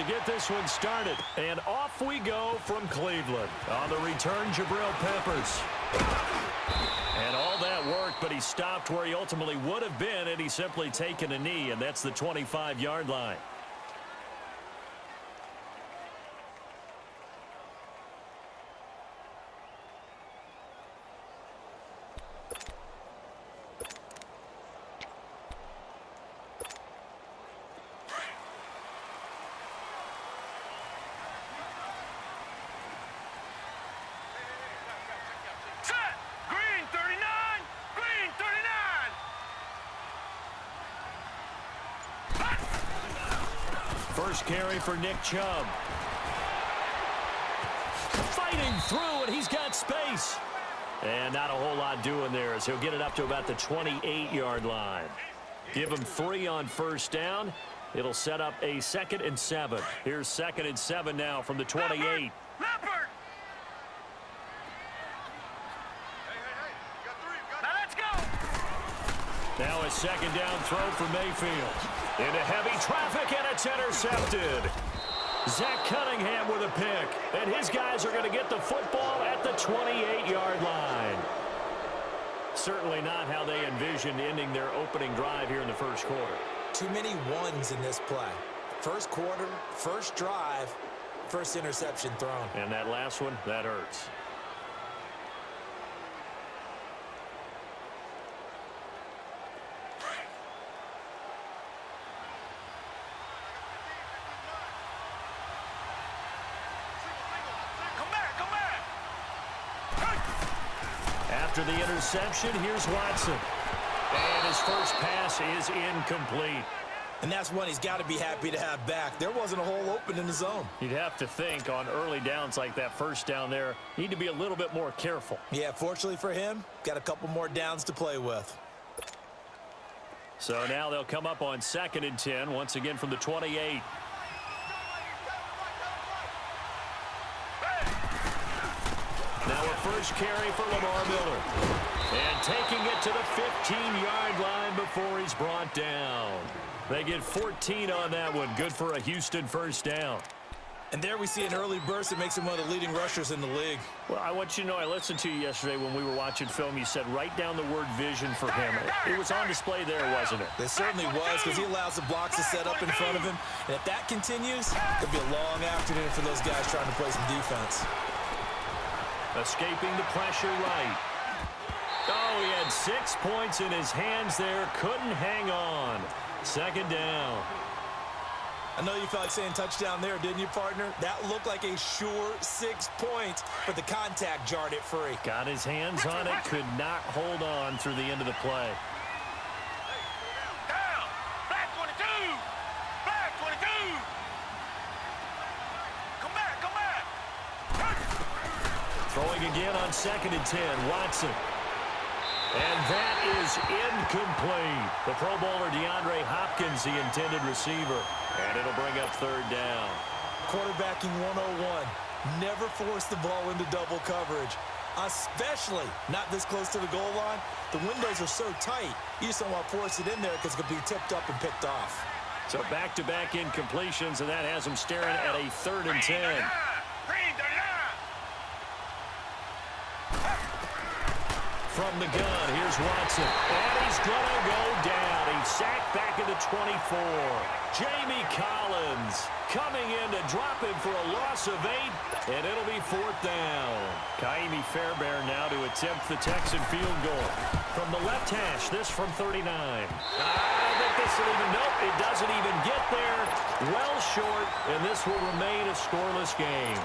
get this one started. And off we go from Cleveland. On the return, Jabril Peppers. And all that worked, but he stopped where he ultimately would have been had he simply taken a knee, and that's the 25-yard line. First carry for Nick Chubb. Fighting through, and he's got space. And not a whole lot doing there as he'll get it up to about the 28-yard line. Give him 3 on first down. It'll set up a 2nd and 7. Here's 2nd and 7 now from the 28. Now a 2nd down throw for Mayfield. Into heavy traffic, and it's intercepted. Zach Cunningham with a pick. And his guys are going to get the football at the 28-yard line. Certainly not how they envisioned ending their opening drive here in the first quarter. Too many ones in this play. First quarter, first drive, first interception thrown. And that last one, that hurts. After the interception, here's Watson. And his first pass is incomplete. And that's one he's got to be happy to have back. There wasn't a hole open in the zone. You'd have to think on early downs like that first down there, need to be a little bit more careful. Yeah, fortunately for him, got a couple more downs to play with. So now they'll come up on 2nd and 10, once again from the 28. Now a first carry for Lamar Miller. And taking it to the 15-yard line before he's brought down. They get 14 on that one. Good for a Houston first down. And there we see an early burst that makes him one of the leading rushers in the league. Well, I want you to know, I listened to you yesterday when we were watching film. You said write down the word vision for him. It was on display there, wasn't it? It certainly was, because he allows the blocks to set up in front of him. And if that continues, it'll be a long afternoon for those guys trying to play some defense. Escaping the pressure right. Oh, he had 6 points in his hands there. Couldn't hang on. 2nd down. I know you felt like saying touchdown there, didn't you, partner? That looked like a sure 6 points, but the contact jarred it free. Got his hands on it. Could not hold on through the end of the play. Down. Back 22. Back 22. Come back. Come back. Throwing again on 2nd and 10. Watson. And that is incomplete. The Pro Bowler DeAndre Hopkins, the intended receiver. And it'll bring up 3rd down. Quarterbacking 101. Never force the ball into double coverage, especially not this close to the goal line. The windows are so tight, you just don't want to force it in there because it could be tipped up and picked off. So back-to-back incompletions, and that has them staring at a 3rd and 10. From the gun, here's Watson. And he's going to go down. He's sacked back at the 24. Jamie Collins coming in to drop him for a loss of 8, and it'll be 4th down. Kaimi Fairbairn now to attempt the Texan field goal. From the left hash, this from 39. I think this will even, nope, it doesn't even get there. Well short, and this will remain a scoreless game.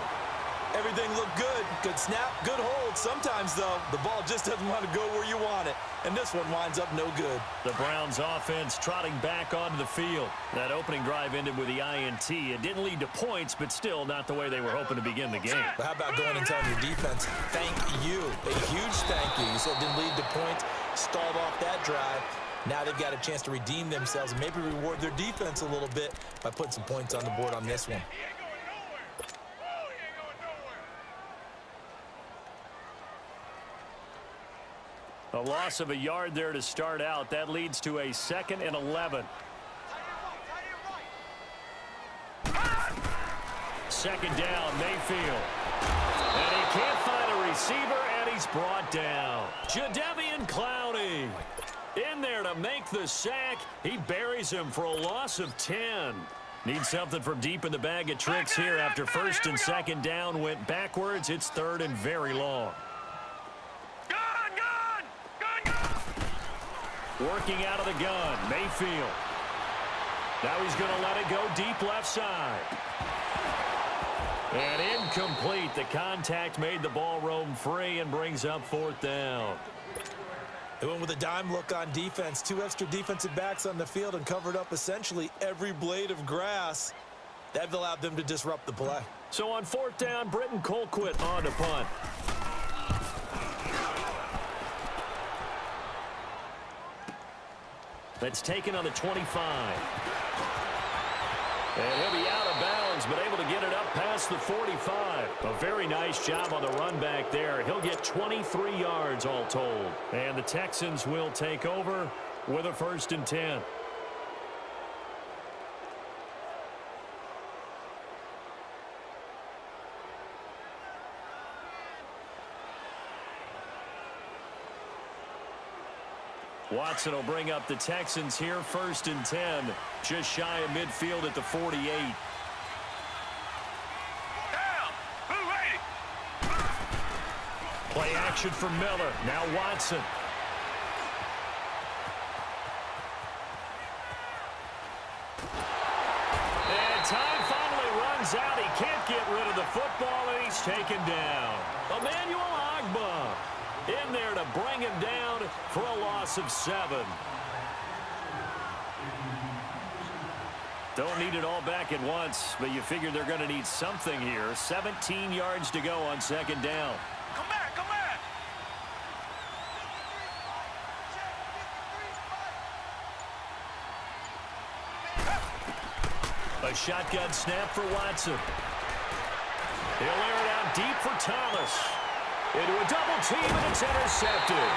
Everything looked good. Good snap, good hold. Sometimes, though, the ball just doesn't want to go where you want it. And this one winds up no good. The Browns offense trotting back onto the field. That opening drive ended with the INT. It didn't lead to points, but still not the way they were hoping to begin the game. But how about going and telling your defense, thank you. A huge thank you. You said it didn't lead to points, stalled off that drive. Now they've got a chance to redeem themselves and maybe reward their defense a little bit by putting some points on the board on this one. A loss of a yard there to start out. That leads to a 2nd and 11. second down, Mayfield. And he can't find a receiver, and he's brought down. Jadeveon Clowney in there to make the sack. He buries him for a loss of 10. Needs something from deep in the bag of tricks here after first and second down went backwards. It's third and very long. Gun! Working out of the gun, Mayfield. Now he's going to let it go deep left side. And incomplete. The contact made the ball roam free and brings up fourth down. They went with a dime look on defense. 2 extra defensive backs on the field and covered up essentially every blade of grass. That allowed them to disrupt the play. So on fourth down, Britton Colquitt on to punt. That's taken on the 25. And he'll be out of bounds, but able to get it up past the 45. A very nice job on the run back there. He'll get 23 yards all told. And the Texans will take over with a first and 10. Watson will bring up the Texans here, first and 10. Just shy of midfield at the 48. Down! Who ready? Play action for Miller. Now Watson. And time finally runs out. He can't get rid of the football, and he's taken down. Emmanuel Ogbah in there to bring him down for a loss of 7. Don't need it all back at once, but you figure they're going to need something here. 17 yards to go on second down. Come back, come back! A shotgun snap for Watson. He'll air it out deep for Thomas. Into a double team, and it's intercepted.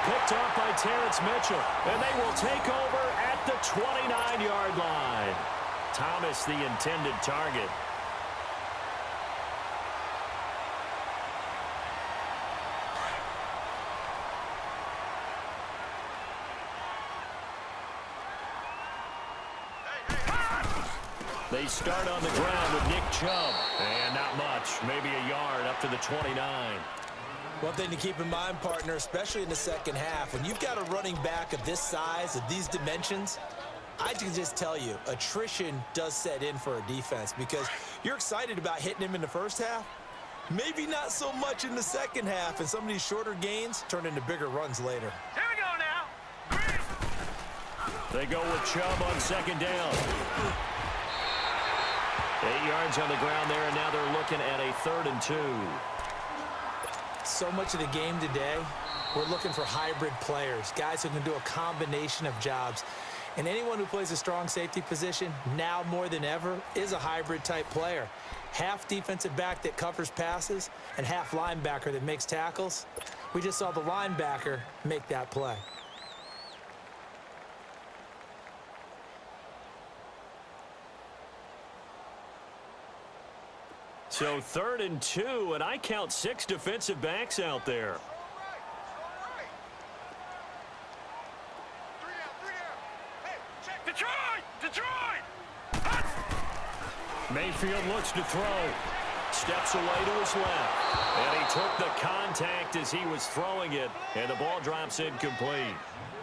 Picked off by Terrence Mitchell, and they will take over at the 29-yard line. Thomas, the intended target. They start on the ground with Nick Chubb. And not much, maybe a yard up to the 29. One thing to keep in mind, partner, especially in the second half, when you've got a running back of this size, of these dimensions, I can just tell you, attrition does set in for a defense because you're excited about hitting him in the first half. Maybe not so much in the second half, and some of these shorter gains turn into bigger runs later. Here we go now! They go with Chubb on second down. 8 yards on the ground there, and now they're looking at a 3rd and 2. So much of the game today, we're looking for hybrid players, guys who can do a combination of jobs. And anyone who plays a strong safety position, now more than ever, is a hybrid type player. Half defensive back that covers passes and half linebacker that makes tackles. We just saw the linebacker make that play. So 3rd and 2, and I count 6 defensive backs out there. Detroit! Mayfield looks to throw. Steps away to his left. And he took the contact as he was throwing it, and the ball drops incomplete.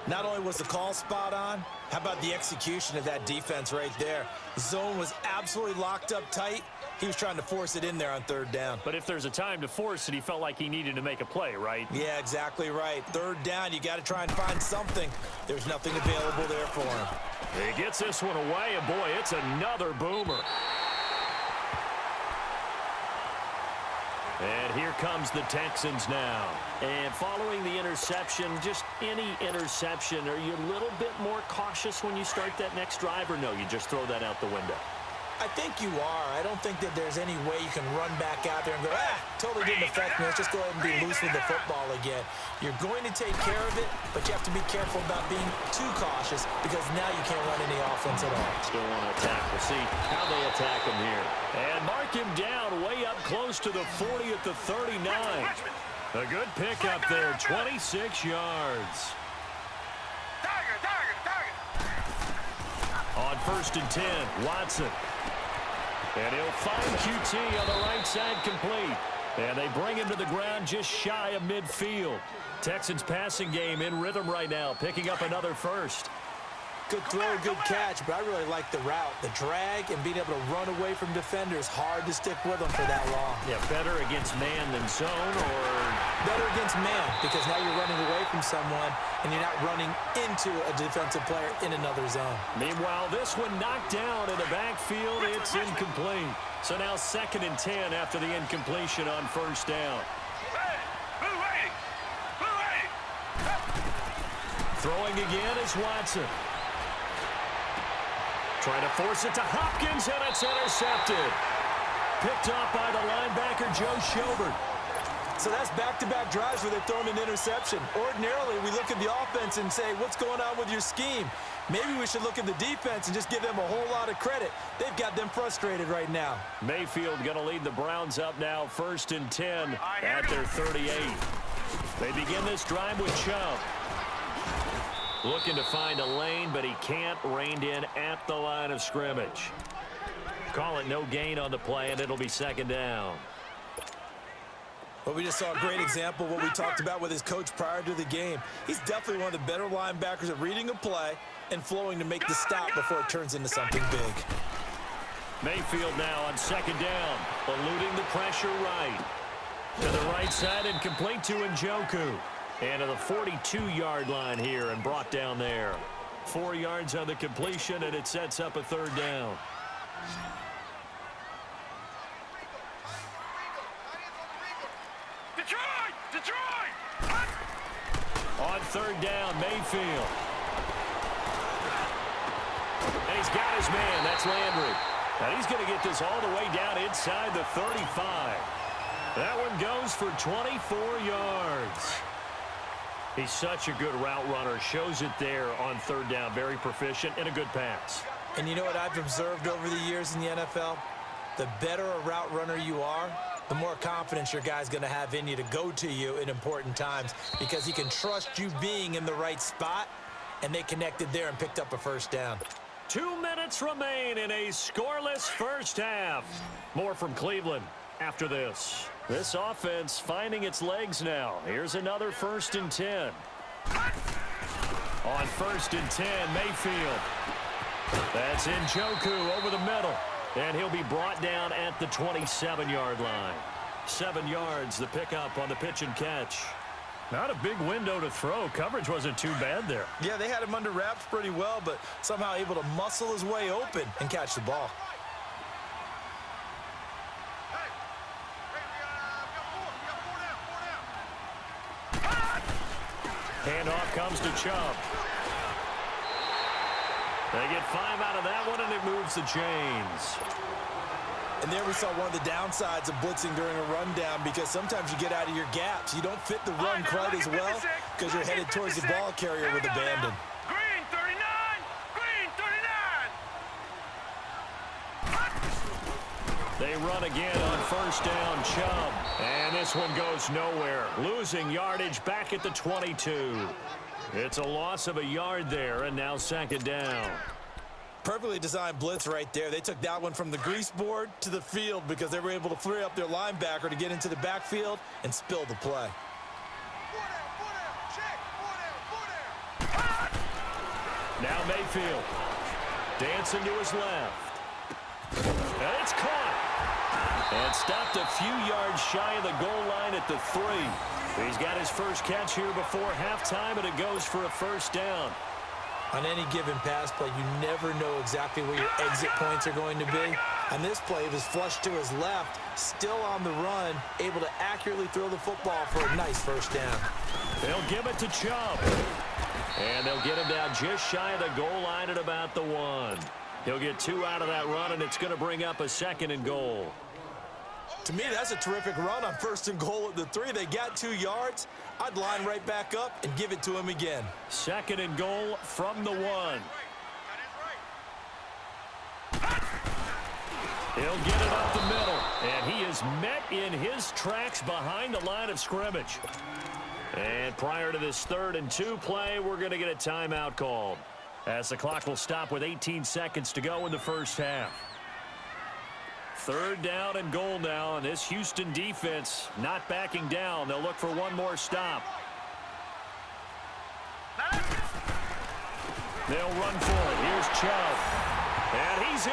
Not only was the call spot on, how about the execution of that defense right there? The zone was absolutely locked up tight. He was trying to force it in there on 3rd down. But if there's a time to force it, he felt like he needed to make a play, right? Yeah, exactly right. 3rd down, you got to try and find something. There's nothing available there for him. He gets this one away, and boy, it's another boomer. And here comes the Texans now. And following the interception, just any interception, are you a little bit more cautious when you start that next drive, or no, you just throw that out the window? I think you are. I don't think that there's any way you can run back out there and go, totally didn't affect me. Let's just go ahead and be loose with the football again. You're going to take care of it, but you have to be careful about being too cautious because now you can't run any offense at all. Still want to attack. We'll see how they attack him here. And Mark him down way up close to the 40 at the 39. A good pickup there, 26 yards. On 1st and 10, Watson. And he'll find QT on the right side complete. And they bring him to the ground just shy of midfield. Texans passing game in rhythm right now, picking up another first. Good throw, good catch, but I really like the route. The drag and being able to run away from defenders. Hard to stick with them for that long. Yeah, better against man than zone, or? Better against man, because now you're running away from someone and you're not running into a defensive player in another zone. Meanwhile, this one knocked down in the backfield. It's incomplete. So now 2nd and 10 after the incompletion on 1st down. Throwing again is Watson. Trying to force it to Hopkins, and it's intercepted. Picked up by the linebacker, Joe Schobert. So that's back-to-back drives where they've thrown an interception. Ordinarily, we look at the offense and say, what's going on with your scheme? Maybe we should look at the defense and just give them a whole lot of credit. They've got them frustrated right now. Mayfield going to lead the Browns up now, 1st and 10 at their 38. They begin this drive with Chubb. Looking to find a lane, but he can't. Reined in at the line of scrimmage. Call it no gain on the play, and it'll be 2nd down. Well, we just saw a great example of what we talked about with his coach prior to the game. He's definitely one of the better linebackers at reading a play and flowing to make the stop before it turns into something big. Mayfield now on 2nd down, eluding the pressure right. To the right side and complete to Njoku. And to the 42-yard line here and brought down there. 4 yards on the completion, and it sets up a 3rd down. Detroit! On 3rd down, Mayfield. And he's got his man. That's Landry. And he's going to get this all the way down inside the 35. That one goes for 24 yards. He's such a good route runner. Shows it there on 3rd down. Very proficient and a good pass. And you know what I've observed over the years in the NFL? The better a route runner you are, the more confidence your guy's going to have in you to go to you in important times, because he can trust you being in the right spot, and they connected there and picked up a 1st down. 2 minutes remain in a scoreless 1st half. More from Cleveland after this. This offense finding its legs now. Here's another 1st and 10. On 1st and 10, Mayfield. That's Njoku over the middle. And he'll be brought down at the 27-yard line. 7 yards, the pickup on the pitch and catch. Not a big window to throw. Coverage wasn't too bad there. Yeah, they had him under wraps pretty well, but somehow able to muscle his way open and catch the ball. Handoff comes to Chubb. They get 5 out of that one, and it moves the chains. And there we saw one of the downsides of blitzing during a rundown, because sometimes you get out of your gaps. You don't fit the run quite as well because you're headed towards the ball carrier with abandon. Green 39! Green 39! They run again on 1st down, Chubb. And this one goes nowhere. Losing yardage back at the 22. It's a loss of a yard there, and now 2nd down. Perfectly designed blitz right there. They took that one from the grease board to the field because they were able to free up their linebacker to get into the backfield and spill the play. Now Mayfield. Dancing to his left. And it's caught. And stopped a few yards shy of the goal line at the 3. He's got his first catch here before halftime, and it goes for a 1st down. On any given pass play, you never know exactly where your exit points are going to be. On this play, it was flushed to his left, still on the run, able to accurately throw the football for a nice 1st down. They'll give it to Chubb. And they'll get him down just shy of the goal line at about the 1. He'll get 2 out of that run, and it's going to bring up a 2nd and goal. To me, that's a terrific run on 1st and goal at the 3. They got 2 yards. I'd line right back up and give it to him again. 2nd and goal from the 1. He'll get it up the middle, and he is met in his tracks behind the line of scrimmage. And prior to this 3rd and 2 play, we're going to get a timeout called, as the clock will stop with 18 seconds to go in the first half. 3rd down and goal now, and this Houston defense not backing down. They'll look for one more stop. They'll run for it. Here's Chubb. And he's in.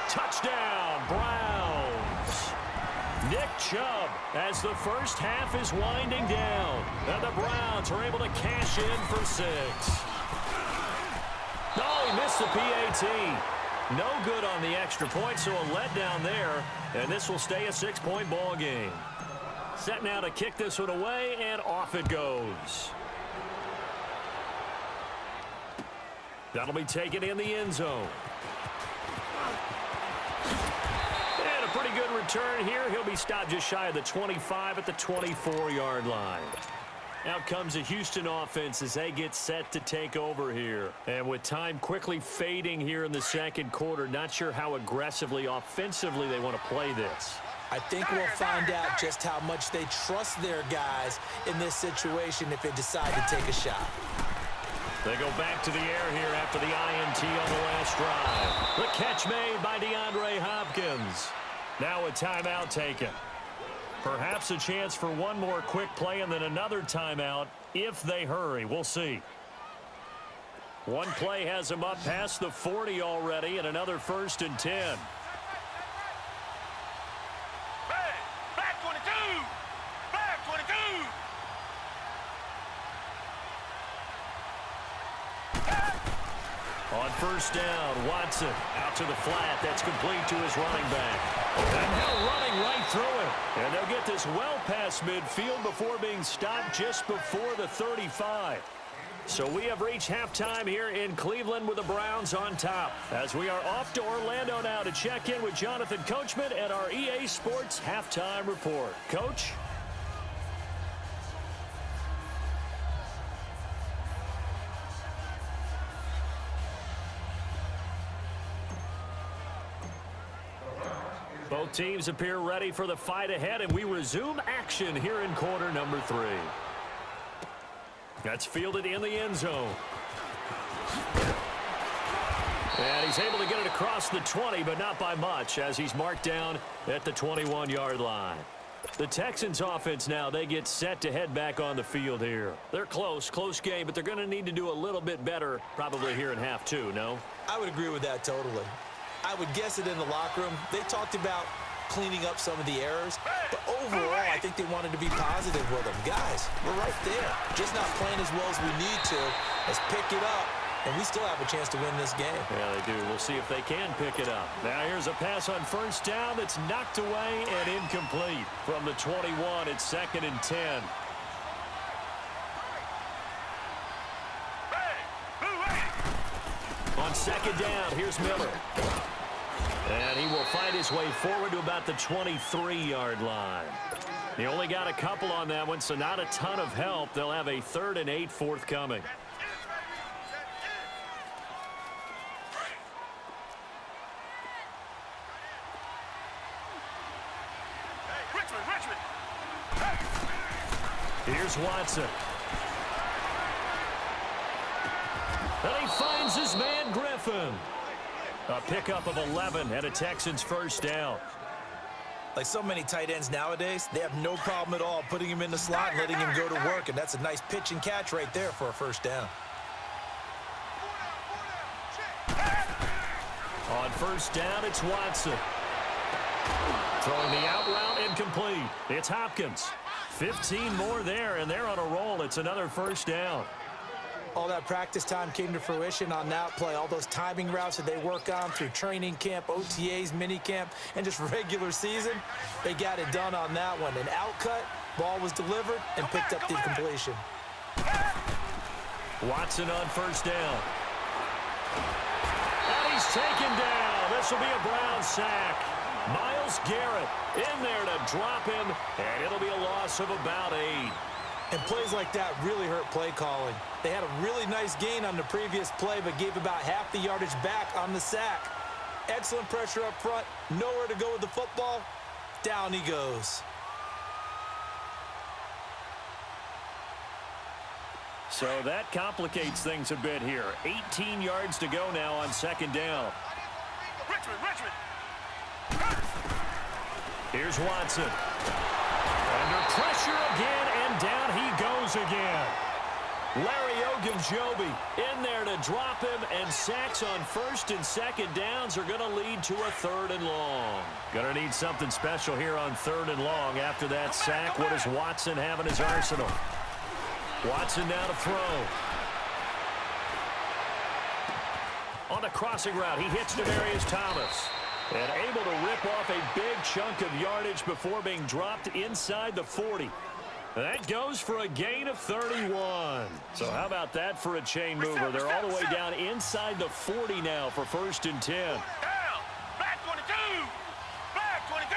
Touchdown, Browns. Nick Chubb, as the first half is winding down. And the Browns are able to cash in for 6. No, he missed the PAT. No good on the extra point, so a letdown there. And this will stay a 6-point ball game. Set now to kick this one away, and off it goes. That'll be taken in the end zone. And a pretty good return here. He'll be stopped just shy of the 25 at the 24-yard line. Out comes the Houston offense as they get set to take over here. And with time quickly fading here in the second quarter, not sure how aggressively, offensively they want to play this. I think we'll find out just how much they trust their guys in this situation if they decide to take a shot. They go back to the air here after the INT on the last drive. The catch made by DeAndre Hopkins. Now a timeout taken. Perhaps a chance for one more quick play and then another timeout if they hurry. We'll see. One play has them up past the 40 already, and another 1st and 10. Back 22! Back 22! On 1st down, Watson out to the flat. That's complete to his running back. And now running right through it. And they'll get this well past midfield before being stopped just before the 35. So we have reached halftime here in Cleveland with the Browns on top. As we are off to Orlando now to check in with Jonathan Coachman at our EA Sports Halftime Report. Coach? Both teams appear ready for the fight ahead, and we resume action here in quarter number 3. That's fielded in the end zone. And he's able to get it across the 20, but not by much, as he's marked down at the 21-yard line. The Texans offense now, they get set to head back on the field here. They're close game, but they're going to need to do a little bit better probably here in half 2, no? I would agree with that totally. I would guess it in the locker room. They talked about cleaning up some of the errors, but overall, I think they wanted to be positive with them. Guys, we're right there. Just not playing as well as we need to. Let's pick it up, and we still have a chance to win this game. Yeah, they do. We'll see if they can pick it up. Now here's a pass on 1st down that's knocked away and incomplete. From the 21, it's 2nd and 10. On 2nd down, here's Miller. And he will find his way forward to about the 23-yard line. He only got a couple on that one, so not a ton of help. They'll have a 3rd and 8 forthcoming. Here's Watson. And he finds his man Griffin. A pickup of 11 and a Texans 1st down. Like so many tight ends nowadays, they have no problem at all putting him in the slot and letting him go to work, and that's a nice pitch and catch right there for a 1st down. On 1st down, it's Watson. Throwing the out route incomplete. It's Hopkins. 15 more there, and they're on a roll. It's another 1st down. All that practice time came to fruition on that play. All those timing routes that they work on through training camp, OTAs, mini camp, and just regular season, they got it done on that one. An out cut, ball was delivered, and picked up the completion. Watson on 1st down. And he's taken down. This will be a Brown sack. Myles Garrett in there to drop him, and it'll be a loss of about 8. And plays like that really hurt play calling. They had a really nice gain on the previous play, but gave about half the yardage back on the sack. Excellent pressure up front. Nowhere to go with the football. Down he goes. So that complicates things a bit here. 18 yards to go now on second down. Richmond. Here's Watson. Under pressure again, and down he goes again. Larry Ogunjobi in there to drop him, and sacks on first and second downs are going to lead to a third and long. Going to need something special here on third and long. After that sack, what does Watson have in his arsenal? Watson now to throw. On the crossing route, he hits Demaryius Thomas. And able to rip off a big chunk of yardage before being dropped inside the 40. That goes for a gain of 31. So how about that for a chain mover? They're all the way down inside the 40 now for first and 10. Down. Back 22. Back 22.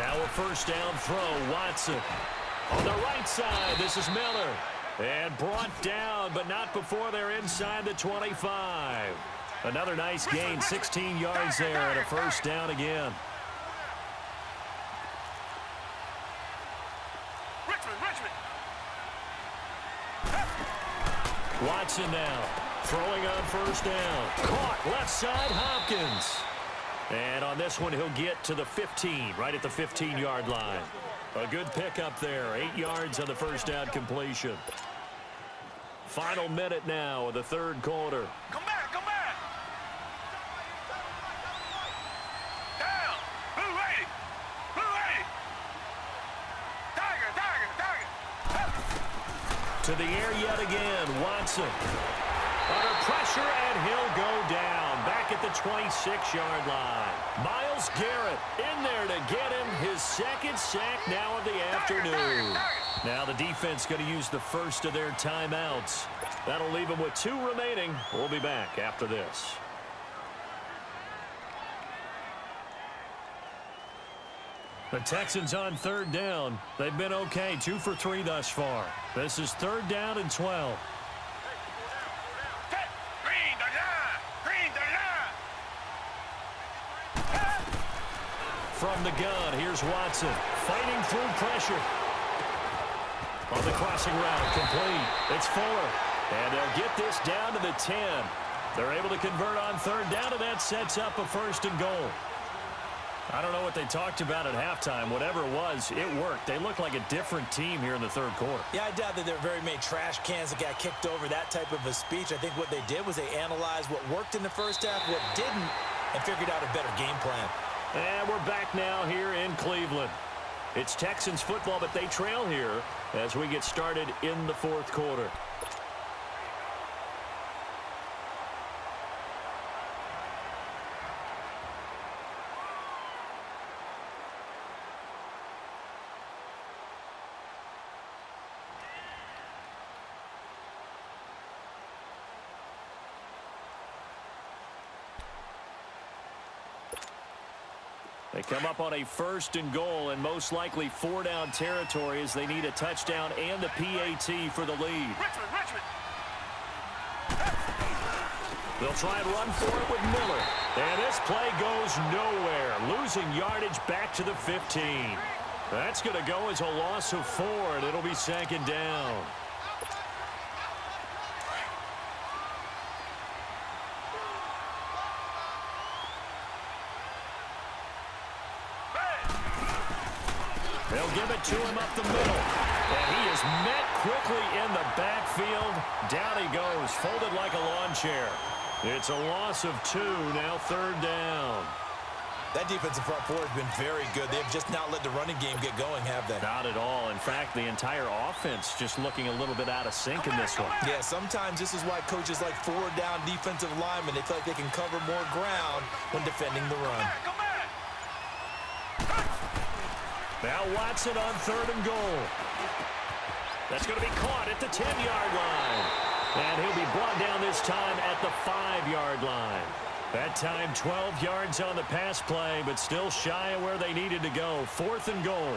Now a first down throw. Watson on the right side. This is Miller. And brought down, but not before they're inside the 25. Another nice gain, 16 yards there, and a first down again. Richmond. Watson now, throwing on first down. Caught, left side, Hopkins. And on this one, he'll get to the 15, right at the 15-yard line. A good pickup there, 8 yards on the first down completion. Final minute now of the third quarter. Come back. Down. Blue 80. Tiger. To the air yet again, Watson. Under pressure, and he'll go down. Back at the 26-yard line. Myles Garrett in there to get him his second sack now of the afternoon. Now the defense going to use the first of their timeouts. That'll leave them with 2 remaining. We'll be back after this. The Texans on third down. They've been okay, 2 for 3 thus far. This is third down and 12. From the gun, here's Watson, fighting through pressure. On the crossing route, complete. It's Fuller. And they'll get this down to the 10. They're able to convert on third down, and that sets up a first and goal. I don't know what they talked about at halftime. Whatever it was, it worked. They look like a different team here in the third quarter. Yeah, I doubt that there were very many trash cans that got kicked over, that type of a speech. I think what they did was they analyzed what worked in the first half, what didn't, and figured out a better game plan. And we're back now here in Cleveland. It's Texans football, but they trail here as we get started in the fourth quarter. They come up on a first and goal, and most likely 4-down territory as they need a touchdown and the PAT for the lead. Richmond. They'll try and run for it with Miller. And this play goes nowhere, losing yardage back to the 15. That's going to go as a loss of 4, and it'll be second down. They'll give it to him up the middle. And he is met quickly in the backfield. Down he goes, folded like a lawn chair. It's a loss of 2, now third down. That defensive front four has been very good. They've just not let the running game get going, have they? Not at all. In fact, the entire offense just looking a little bit out of sync in this one. Yeah, sometimes this is why coaches like 4-down defensive linemen, they feel like they can cover more ground when defending the run. Come back. Now Watson on third and goal. That's going to be caught at the 10-yard line. And he'll be brought down this time at the 5-yard line. That time 12 yards on the pass play, but still shy of where they needed to go. Fourth and goal.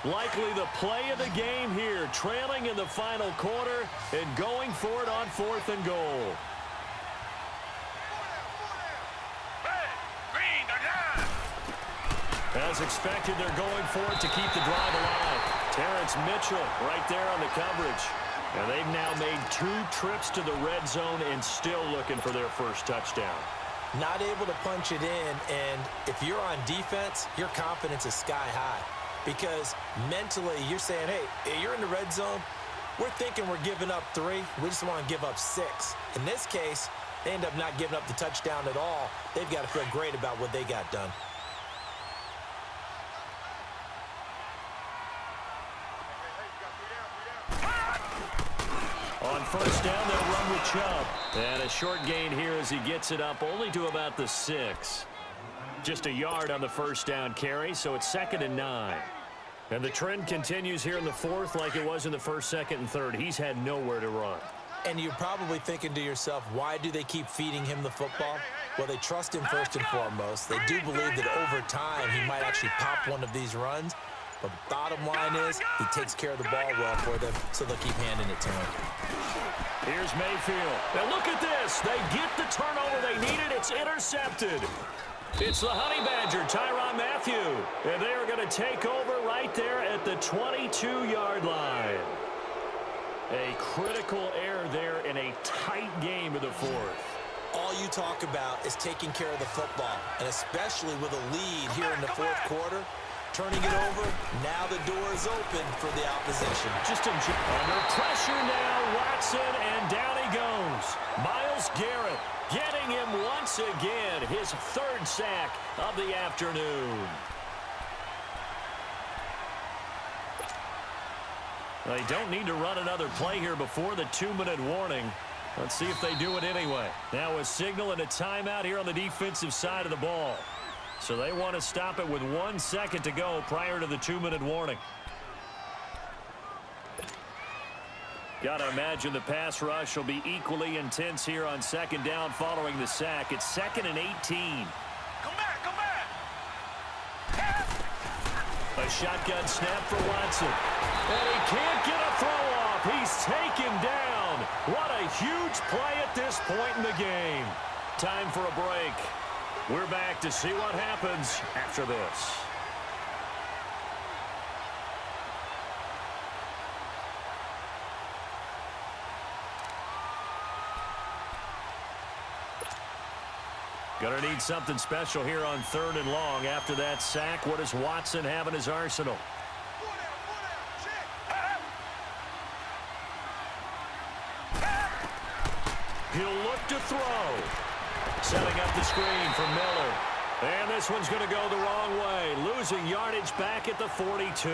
Likely the play of the game here, trailing in the final quarter and going for it on 4th and goal. Hey, green, they're down. As expected, they're going for it to keep the drive alive. Terrence Mitchell right there on the coverage. And they've now made 2 trips to the red zone and still looking for their first touchdown. Not able to punch it in, and if you're on defense, your confidence is sky high. Because mentally, you're saying, hey, you're in the red zone. We're thinking we're giving up 3. We just want to give up 6. In this case, they end up not giving up the touchdown at all. They've got to feel great about what they got done. On first down, they'll run with Chubb. And a short gain here as he gets it up only to about the 6. Just a yard on the first down carry, so it's 2nd and 9. And the trend continues here in the 4th like it was in the 1st, 2nd, and 3rd. He's had nowhere to run. And you're probably thinking to yourself, why do they keep feeding him the football? Well, they trust him first and foremost. They do believe that over time he might actually pop one of these runs. But the bottom line is he takes care of the ball well for them, so they'll keep handing it to him. Here's Mayfield. Now look at this. They get the turnover they needed. It's intercepted. It's the Honey Badger, Tyrann Mathieu. And they are going to take over right there at the 22-yard line. A critical error there in a tight game in the 4th. All you talk about is taking care of the football, and especially with a lead here in the 4th quarter. Turning it over, now the door is open for the opposition. Just under pressure now, Watson, and down he goes. Myles Garrett getting him once again, his 3rd sack of the afternoon. They don't need to run another play here before the 2-minute warning. Let's see if they do it anyway. Now a signal and a timeout here on the defensive side of the ball. So they want to stop it with 1 second to go prior to the 2-minute warning. Got to imagine the pass rush will be equally intense here on 2nd down following the sack. It's 2nd and 18. Come back, come back. A shotgun snap for Watson. And he can't get a throw off. He's taken down. What a huge play at this point in the game. Time for a break. We're back to see what happens after this. Gonna need something special here on 3rd and long. After that sack, what does Watson have in his arsenal? He'll look to throw. Setting up the screen for Miller. And this one's going to go the wrong way. Losing yardage back at the 42.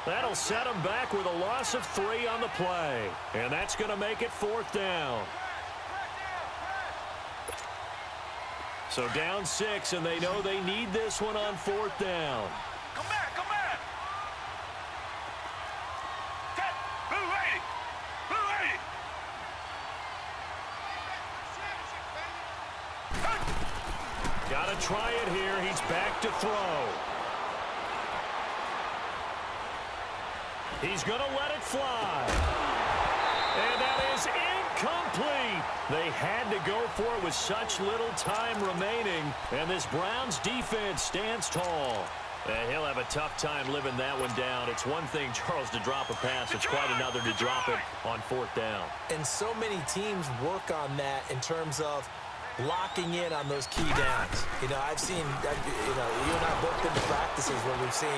That'll set him back with a loss of 3 on the play. And that's going to make it 4th down. So down 6, and they know they need this one on 4th down. Come back, come back. Get blue lady. Blue lady. Got to try it here. He's back to throw. He's going to let it fly. And that is incomplete. They had to go for it with such little time remaining. And this Browns defense stands tall. He'll have a tough time living that one down. It's one thing, Charles, to drop a pass. It's quite another to drop it on 4th down. And so many teams work on that in terms of locking in on those key downs. You know, I've seen, you and I both been to practices where we've seen,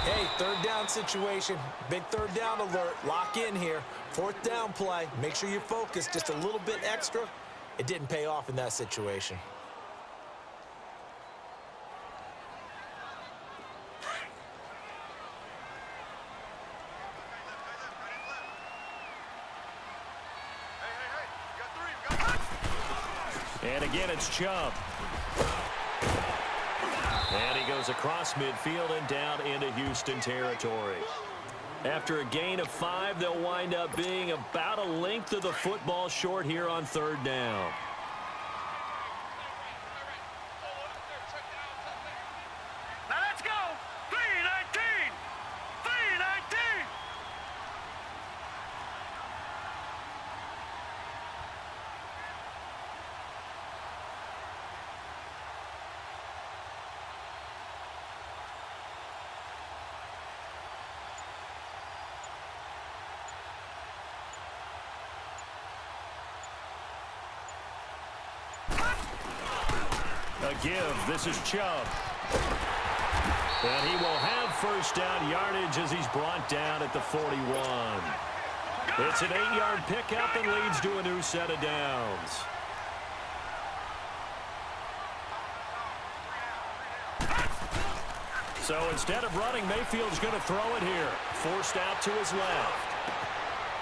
hey, 3rd down situation, big 3rd down alert, lock in here, 4th down play, make sure you're focused just a little bit extra. It didn't pay off in that situation. And again, it's Chubb. And he goes across midfield and down into Houston territory. After a gain of 5, they'll wind up being about a length of the football short here on 3rd down. Now let's go. 3-19. A give. This is Chubb. And he will have first down yardage as he's brought down at the 41. It's an 8-yard pickup and leads to a new set of downs. So instead of running, Mayfield's going to throw it here. Forced out to his left.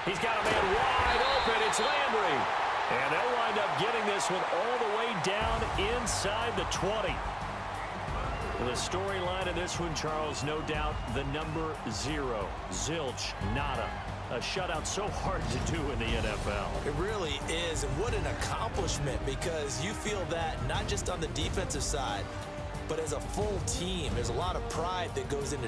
He's got a man wide open. It's Landry. And they'll wind up getting this one all the way down inside the 20. The storyline of this one, Charles, no doubt the number 0. Zilch, nada. A shutout so hard to do in the NFL. It really is, and what an accomplishment, because you feel that not just on the defensive side, but as a full team. There's a lot of pride that goes into